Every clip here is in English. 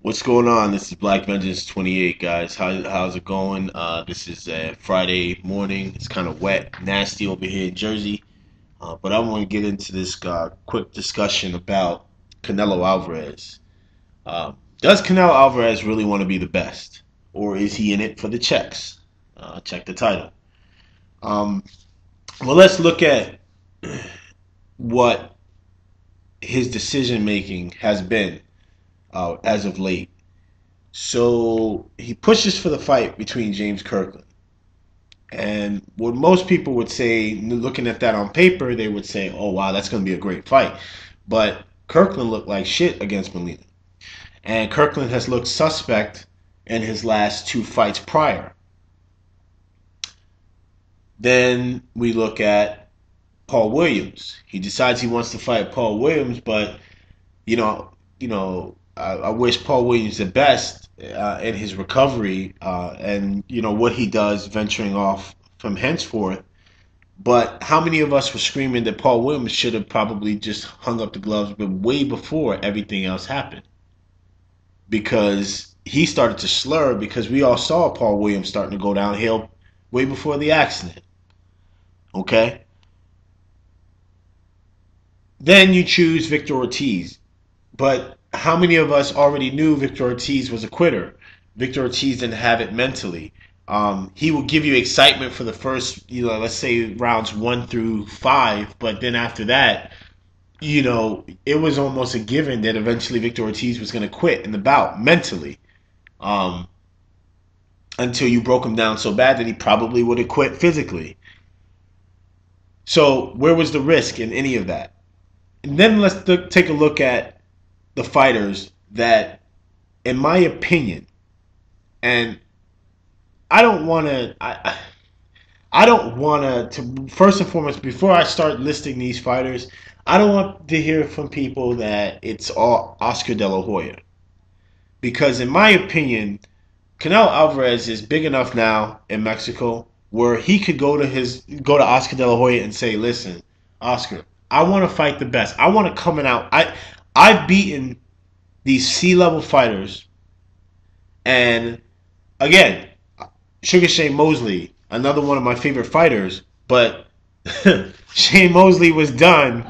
What's going on? This is Black Vengeance 28, guys. How's it going? This is Friday morning. It's kind of wet, nasty over here in Jersey. But I want to get into this quick discussion about Canelo Alvarez. Does Canelo Alvarez really want to be the best, or is he in it for the checks? Check the title. Um, well, let's look at what his decision making has been as of late. So he pushes for the fight between James Kirkland. And what most people would say, looking at that on paper, they would say, oh, wow, that's going to be a great fight. But Kirkland looked like shit against Molina. And Kirkland has looked suspect in his last two fights prior. Then we look at Paul Williams. He decides he wants to fight Paul Williams, but, I wish Paul Williams the best in his recovery and what he does venturing off from henceforth. But how many of us were screaming that Paul Williams should have probably just hung up the gloves, but way before everything else happened? Because he started to slur, because we all saw Paul Williams starting to go downhill way before the accident. Okay? Then you choose Victor Ortiz. But how many of us already knew Victor Ortiz was a quitter? Victor Ortiz didn't have it mentally. He will give you excitement for the first, let's say rounds 1 through 5, but then after that, it was almost a given that eventually Victor Ortiz was going to quit in the bout mentally. Until you broke him down so bad that he probably would have quit physically. So where was the risk in any of that? And then let's take a look at the fighters that, in my opinion, and I don't want to, first and foremost, before I start listing these fighters, I don't want to hear from people that it's all Oscar De La Hoya. Because in my opinion, Canelo Alvarez is big enough now in Mexico where he could go to Oscar De La Hoya and say, listen, Oscar, I want to fight the best. I want to come out. I've beaten these C-level fighters. And again, Sugar Shane Mosley, another one of my favorite fighters, but Shane Mosley was done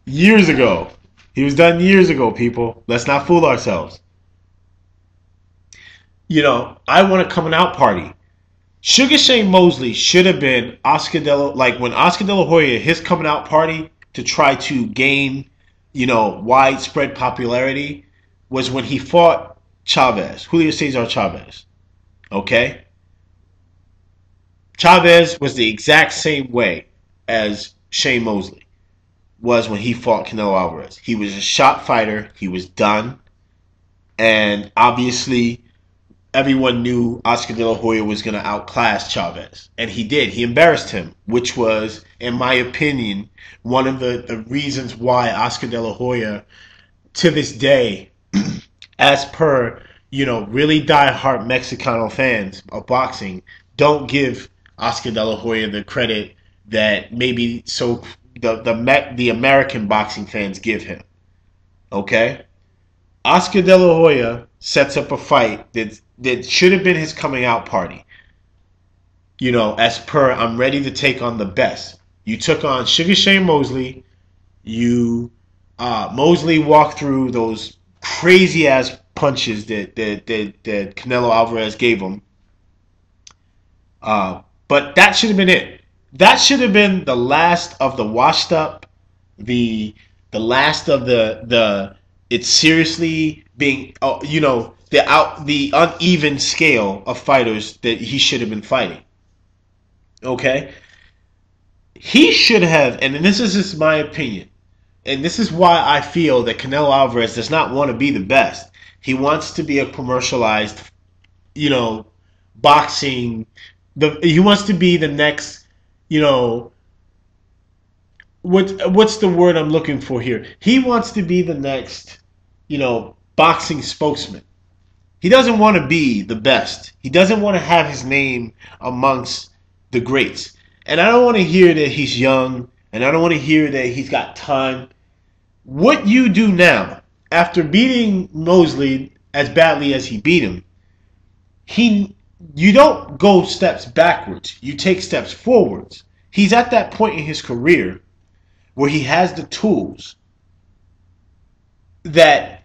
years ago. He was done years ago, people. Let's not fool ourselves. I want a coming out party. Sugar Shane Mosley should have been when Oscar De La Hoya, his coming out party to try to gain, widespread popularity was when he fought Chavez, Julio Cesar Chavez. Okay? Chavez was the exact same way as Shane Mosley was when he fought Canelo Alvarez. He was a shot fighter. He was done. And obviously, everyone knew Oscar De La Hoya was going to outclass Chavez. And he did. He embarrassed him, which was, in my opinion, one of the reasons why Oscar De La Hoya, to this day, as per, really diehard Mexicano fans of boxing, don't give Oscar De La Hoya the credit that maybe the American boxing fans give him. Okay? Oscar De La Hoya sets up a fight that should have been his coming out party. As per, I'm ready to take on the best. You took on Sugar Shane Mosley. Mosley walked through those crazy ass punches that Canelo Alvarez gave him. But that should have been it. That should have been the last of the washed up, the last of the it's seriously being, the uneven scale of fighters that he should have been fighting. Okay? He should have, and this is just my opinion, and this is why I feel that Canelo Alvarez does not want to be the best. He wants to be a commercialized, boxing. He wants to be the next, what's the word I'm looking for here? He wants to be the next, boxing spokesman. He doesn't want to be the best. He doesn't want to have his name amongst the greats. And I don't want to hear that he's young, and I don't want to hear that he's got time. What you do now, after beating Mosley as badly as he beat him, he you don't go steps backwards. You take steps forwards. He's at that point in his career where he has the tools that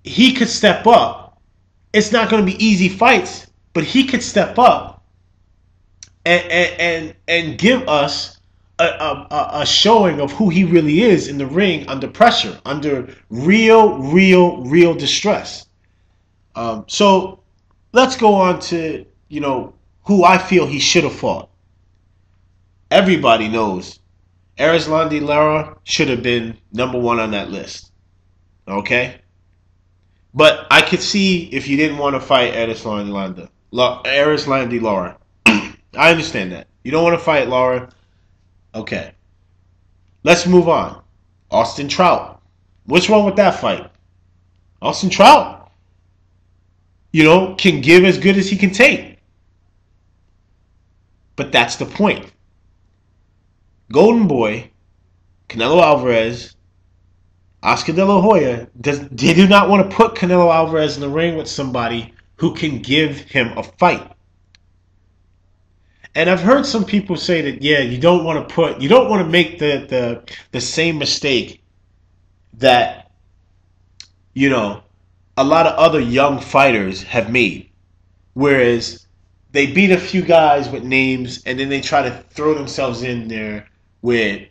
he could step up. It's not going to be easy fights, but he could step up and give us a showing of who he really is in the ring under pressure, under real distress. So let's go on to, who I feel he should have fought. Everybody knows Erislandy Lara should have been number one on that list. Okay? But I could see if you didn't want to fight Erislandy Lara. I understand that. You don't want to fight Lara. Okay. Let's move on. Austin Trout. What's wrong with that fight? Austin Trout, can give as good as he can take. But that's the point. Golden Boy, Canelo Alvarez, Oscar De La Hoya, they do not want to put Canelo Alvarez in the ring with somebody who can give him a fight. And I've heard some people say that, you don't want to make the same mistake that, a lot of other young fighters have made. Whereas they beat a few guys with names and then they try to throw themselves in there with,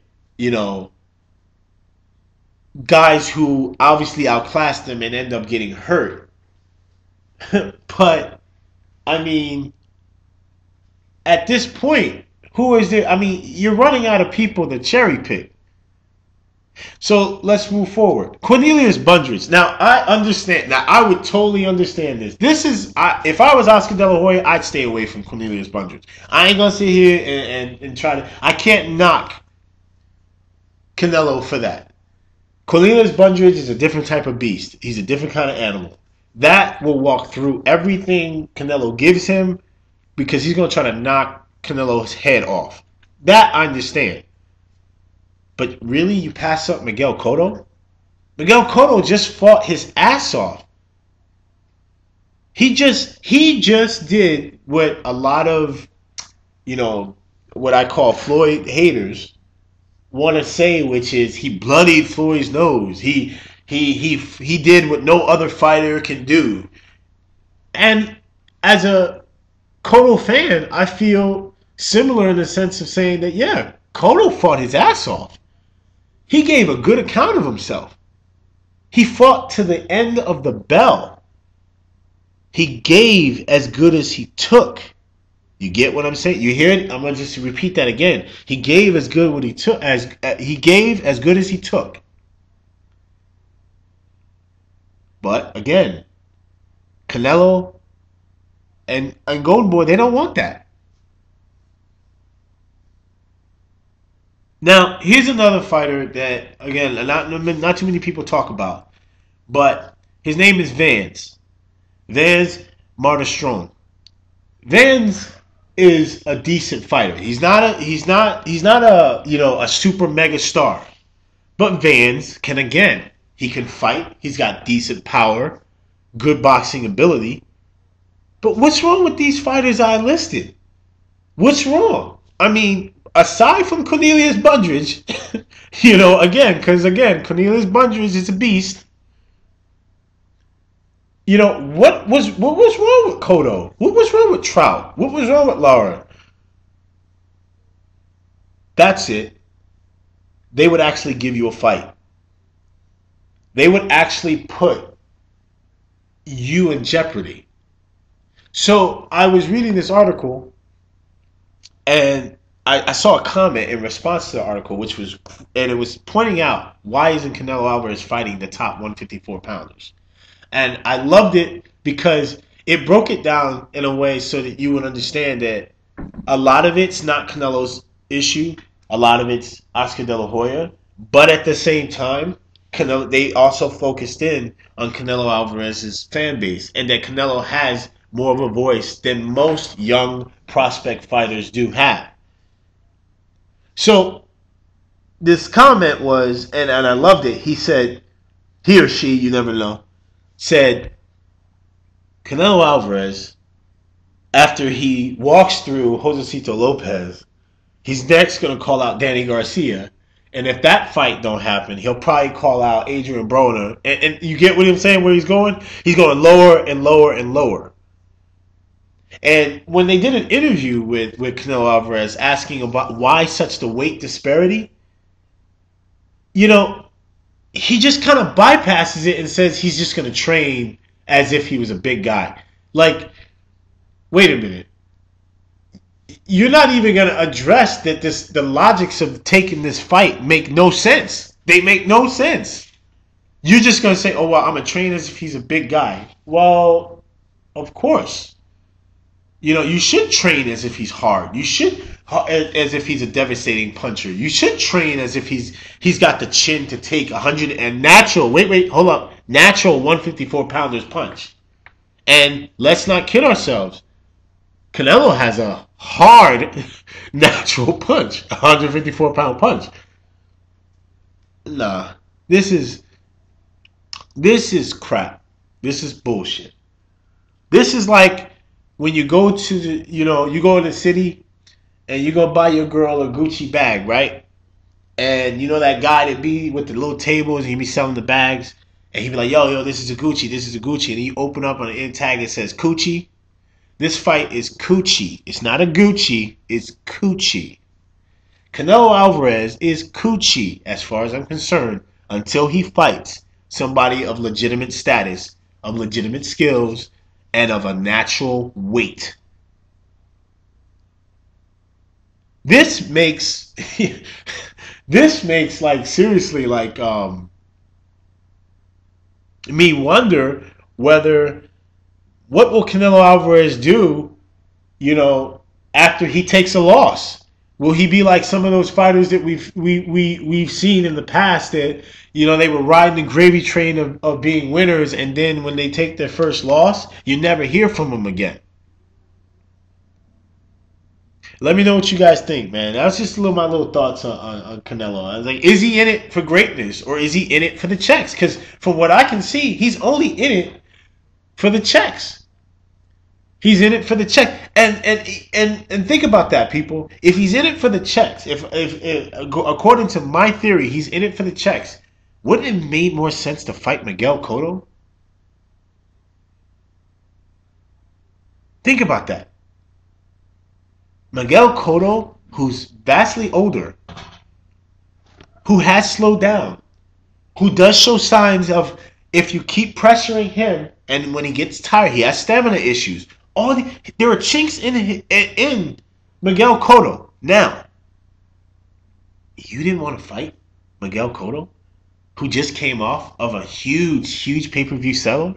guys who obviously outclassed them and end up getting hurt. But, at this point, who is there? You're running out of people to cherry pick. So let's move forward. Cornelius Bundrage. Now, I understand. Now, I would totally understand this. If I was Oscar De La Hoya, I'd stay away from Cornelius Bundrage. I ain't going to sit here and try to. I can't knock Canelo for that. Cornelius Bundrage is a different type of beast. He's a different kind of animal. That will walk through everything Canelo gives him because he's going to try to knock Canelo's head off. That I understand. But really, you pass up Miguel Cotto? Miguel Cotto just fought his ass off. He just did what a lot of, what I call Floyd haters want to say, which is he bloodied Floyd's nose. He did what no other fighter can do. And as a Cotto fan, I feel similar in the sense of saying that, Cotto fought his ass off. He gave a good account of himself. He fought to the end of the bell. He gave as good as he took. You get what I'm saying? You hear it? I'm going to just repeat that again. He gave as good what he took he gave as good as he took. But again, Canelo and Golden Boy, they don't want that. Now, here's another fighter that, again, not too many people talk about, but his name is Vance Marderstrom. Vance is a decent fighter. He's not a super mega star, but Vance he can fight. He's got decent power, good boxing ability. But what's wrong with these fighters I listed? What's wrong? Aside from Cornelius Bundrage, because Cornelius Bundrage is a beast. What was wrong with Cotto? What was wrong with Trout? What was wrong with Lara? That's it. They would actually give you a fight. They would actually put you in jeopardy. So I was reading this article, and I saw a comment in response to the article, it was pointing out why isn't Canelo Alvarez fighting the top 154 pounders. And I loved it because it broke it down in a way so that you would understand that a lot of it's not Canelo's issue. A lot of it's Oscar De La Hoya. But at the same time, they also focused in on Canelo Alvarez's fan base and that Canelo has more of a voice than most young prospect fighters do have. So this comment was, and I loved it, he said, he or she, you never know, said, Canelo Alvarez, after he walks through Josecito Lopez, he's next going to call out Danny Garcia. And if that fight don't happen, he'll probably call out Adrian Broner. And you get what I'm saying, where he's going? He's going lower and lower and lower. And when they did an interview with Canelo Alvarez asking about why such the weight disparity, you know, he just kind of bypasses it and says he's just going to train as if he was a big guy. Like, wait a minute. You're not even going to address that the logics of taking this fight make no sense. They make no sense. You're just going to say, oh, well, I'm going to train as if he's a big guy. Well, of course. You should train as if he's hard. You should as if he's a devastating puncher. You should train as if he's got the chin to take 100 and natural. Wait, hold up. Natural 154 pounders punch. And let's not kid ourselves. Canelo has a hard natural punch, 154 pound punch. Nah, this is crap. This is bullshit. This is like when you go to you go in the city and you go buy your girl a Gucci bag, right? And you know that guy that be with the little tables and he be selling the bags, and he be like, yo, this is a Gucci, this is a Gucci, and you open up on the end tag, it says Gucci. This fight is Coochie. It's not a Gucci, it's Coochie. Canelo Alvarez is Coochie, as far as I'm concerned, until he fights somebody of legitimate status, of legitimate skills, and of a natural weight. This makes like seriously like me wonder whether what will Canelo Alvarez do, after he takes a loss? Will he be like some of those fighters that we've seen in the past that they were riding the gravy train of being winners, and then when they take their first loss, you never hear from them again? Let me know what you guys think, man. That's just my little thoughts on Canelo. I was like, is he in it for greatness or is he in it for the checks? Because from what I can see, he's only in it for the checks. He's in it for the check, and think about that, people. If he's in it for the checks, if according to my theory, he's in it for the checks, wouldn't it make more sense to fight Miguel Cotto? Think about that. Miguel Cotto, who's vastly older, who has slowed down, who does show signs of, if you keep pressuring him, and when he gets tired, he has stamina issues. There are chinks in Miguel Cotto. Now, you didn't want to fight Miguel Cotto, who just came off of a huge pay-per-view sellout?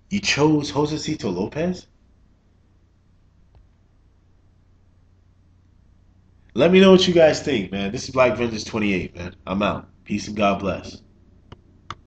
You chose Josecito Lopez? Let me know what you guys think, man. This is Black Vengeance 28, man. I'm out. Peace and God bless.